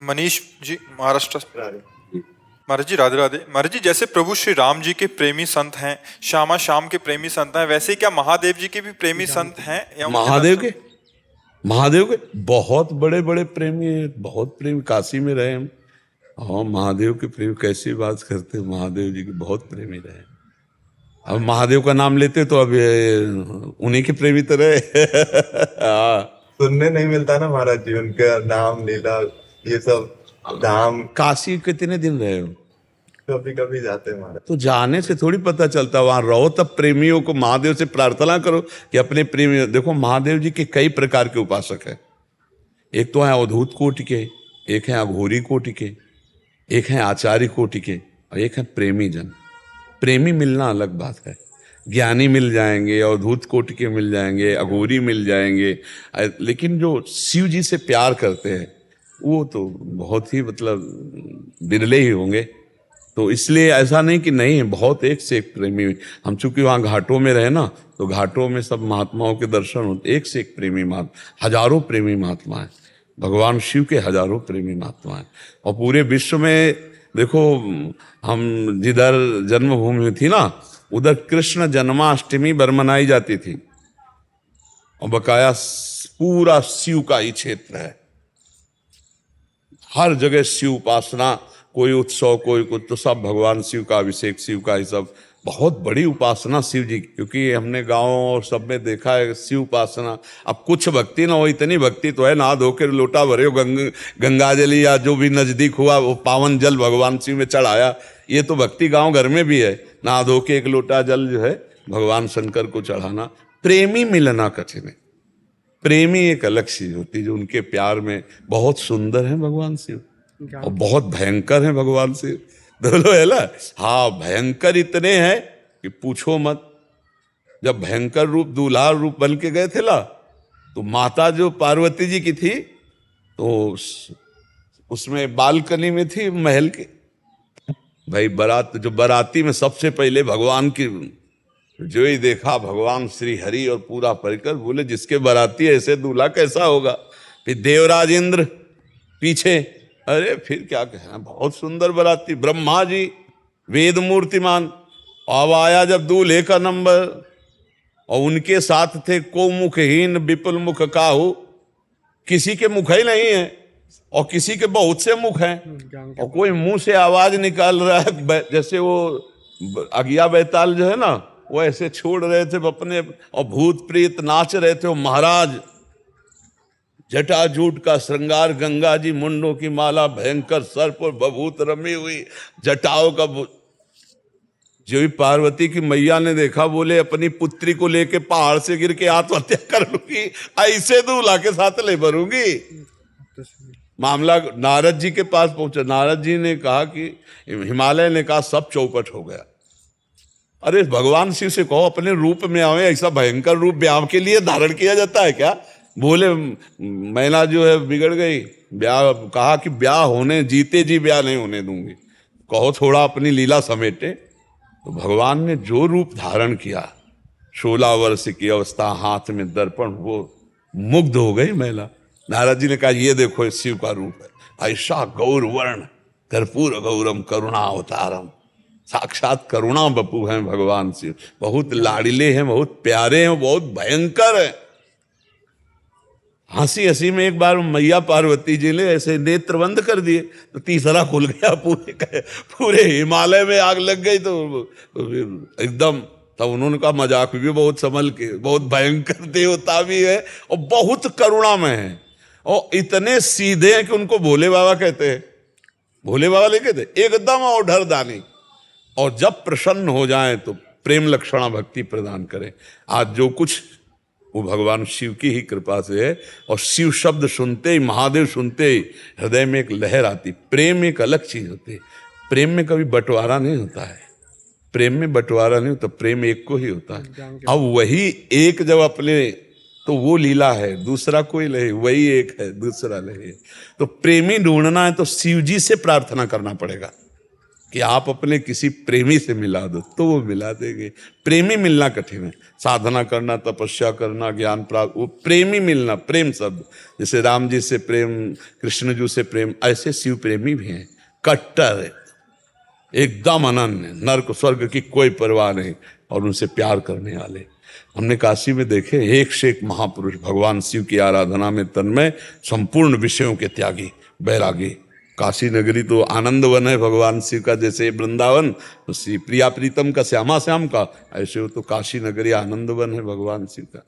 मनीष जी, महाराष्ट्र से। महाराज जी राधे राधे। महाराज जी, जैसे प्रभु श्री राम जी के प्रेमी संत हैं, श्यामा श्याम के प्रेमी संत हैं, वैसे ही क्या महादेव जी के भी प्रेमी संत हैं या उनके महादेव दर्शन? के महादेव के बहुत बड़े बड़े प्रेमी हैं, बहुत प्रेमी। काशी में रहे हम। हाँ, महादेव के प्रेमी कैसी बात करते हैं, महादेव जी के बहुत प्रेमी रहे। अब महादेव का नाम लेते तो अब उन्हीं के प्रेमी तो रहे। हाँ, सुनने नहीं मिलता ना महाराज जी, उनका नाम लीला ये सब धाम। काशी कितने दिन रहे हो? कभी कभी जाते हैं महाराज। तो जाने से थोड़ी पता चलता, वहां रहो तब प्रेमियों को महादेव से प्रार्थना करो कि अपने प्रेमी। देखो, महादेव जी के कई प्रकार के उपासक हैं। एक तो है अवधूत कोटि के, एक है अघोरी कोटि के, एक है आचार्य कोटि के, और एक है प्रेमी जन। प्रेमी मिलना अलग बात है। ज्ञानी मिल जाएंगे, अवधूत कोटि के मिल जाएंगे, अघोरी मिल जाएंगे, लेकिन जो शिव जी से प्यार करते हैं वो तो बहुत ही मतलब बिरले ही होंगे। तो इसलिए ऐसा नहीं कि नहीं है, बहुत एक से एक प्रेमी। हम चूंकि वहाँ घाटों में रहे ना, तो घाटों में सब महात्माओं के दर्शन होते, एक से एक प्रेमी महात्मा, हजारों प्रेमी महात्मा हैं। भगवान शिव के हजारों प्रेमी महात्मा हैं। और पूरे विश्व में देखो, हम जिधर जन्मभूमि थी ना, उधर कृष्ण जन्माष्टमी बरमनाई जाती थी, और बकाया पूरा शिव का ही क्षेत्र है। हर जगह शिव उपासना, कोई उत्सव कोई कुछ, तो सब भगवान शिव का अभिषेक, शिव का ही सब बहुत बड़ी उपासना शिव जी। क्योंकि हमने गाँव और सब में देखा है शिव उपासना। अब कुछ भक्ति ना हो, इतनी भक्ति तो है, नहा धो के लोटा भरे हो, गंगा जल या जो भी नजदीक हुआ वो पावन जल भगवान शिव में चढ़ाया। ये तो भक्ति गांव घर में भी है, नहा धो के एक लोटा जल जो है भगवान शंकर को चढ़ाना। प्रेमी मिलना कठिन है। प्रेमी एक अलग चीज होती है, जो उनके प्यार में बहुत सुंदर है भगवान शिव, और बहुत भयंकर है भगवान शिव, दोनों है ना। हाँ, भयंकर इतने हैं कि पूछो मत। जब भयंकर रूप दूल्हा रूप बन के गए थे ना, तो माता जो पार्वती जी की थी, तो उसमें बालकनी में थी महल के। भाई बारात, जो बाराती में सबसे पहले भगवान की जो ही देखा, भगवान श्री हरि और पूरा परिकर, बोले जिसके बाराती ऐसे दूल्हा कैसा होगा। फिर देवराज इंद्र पीछे, अरे फिर क्या कहना, बहुत सुंदर बाराती, ब्रह्मा जी वेद मूर्तिमान। अब आया जब दूल्हे का नंबर, और उनके साथ थे को मुखहीन विपुल मुख काहू, किसी के मुख ही नहीं है और किसी के बहुत से मुख हैं, और कोई मुंह से आवाज निकाल रहा है जैसे वो अगिया बैताल जो है ना, वो ऐसे छोड़ रहे थे अपने, और भूत प्रेत नाच रहे थे। महाराज जटाजूट का श्रृंगार, गंगा जी मुंडों की माला, भयंकर सर्प और बभूत रमी हुई जटाओं का। जो भी पार्वती की मैया ने देखा, बोले अपनी पुत्री को लेके पहाड़ से गिर के आत्महत्या कर लूंगी, ऐसे दूल्हा के साथ ले भरूंगी। मामला नारद जी के पास पहुंचा। नारद जी ने कहा कि हिमालय ने कहा सब चौपट हो गया। अरे भगवान शिव से कहो अपने रूप में आवे, ऐसा भयंकर रूप ब्याह के लिए धारण किया जाता है क्या? बोले मैना जो है बिगड़ गई, ब्याह कहा कि ब्याह होने, जीते जी ब्याह नहीं होने दूंगी, कहो थोड़ा अपनी लीला समेटे। तो भगवान ने जो रूप धारण किया, 16 वर्ष की अवस्था, हाथ में दर्पण, वो मुग्ध हो गई महिला। नारद जी ने कहा ये देखो इस शिव का रूप है, ऐसा गौर वर्ण, कर्पूर गौरम करुणा अवतारम, साक्षात करुणा बपू हैं भगवान शिव। बहुत लाड़िले हैं, बहुत प्यारे हैं, बहुत भयंकर हैं। हंसी हंसी में एक बार मैया पार्वती जी ने ऐसे नेत्र बंद कर दिए, तो तीसरा खुल गया, पूरे हिमालय में आग लग गई। तो एकदम तब उन्होंने कहा मजाक भी बहुत संभल के, बहुत भयंकर देवता भी है और बहुत करुणा में है, और इतने सीधे हैं कि उनको भोले बाबा कहते हैं। भोले बाबा नहीं कहते, एकदम औढर दानी। और जब प्रसन्न हो जाए तो प्रेम लक्षणा भक्ति प्रदान करें। आज जो कुछ वो भगवान शिव की ही कृपा से है। और शिव शब्द सुनते ही, महादेव सुनते ही हृदय में एक लहर आती। प्रेम एक अलग चीज होती है। प्रेम में कभी बंटवारा नहीं होता है, प्रेम में बंटवारा नहीं होता, प्रेम एक को ही होता है। अब वही एक जब अपने, तो वो लीला है, दूसरा कोई नहीं, वही एक है, दूसरा नहीं है। तो प्रेमी ढूंढना है तो शिव जी से प्रार्थना करना पड़ेगा। कि आप अपने किसी प्रेमी से मिला दो तो वो मिला देंगे। प्रेमी मिलना कठिन है, साधना करना, तपस्या करना, ज्ञान प्राप्त, वो प्रेमी मिलना, प्रेम शब्द, जैसे राम जी से प्रेम, कृष्ण जी से प्रेम, ऐसे शिव प्रेमी भी हैं, कट्टर है, एकदम अनन्य, नर्क स्वर्ग की कोई परवाह नहीं, और उनसे प्यार करने वाले। हमने काशी में देखे एक से एक महापुरुष भगवान शिव की आराधना में तन्मय, संपूर्ण विषयों के त्यागी, बैरागी। काशी नगरी तो आनंद वन है भगवान शिव का, जैसे वृंदावन तो श्री प्रिया प्रीतम का, श्यामा श्याम का, ऐसे वो तो काशी नगरी आनंद वन है भगवान शिव का।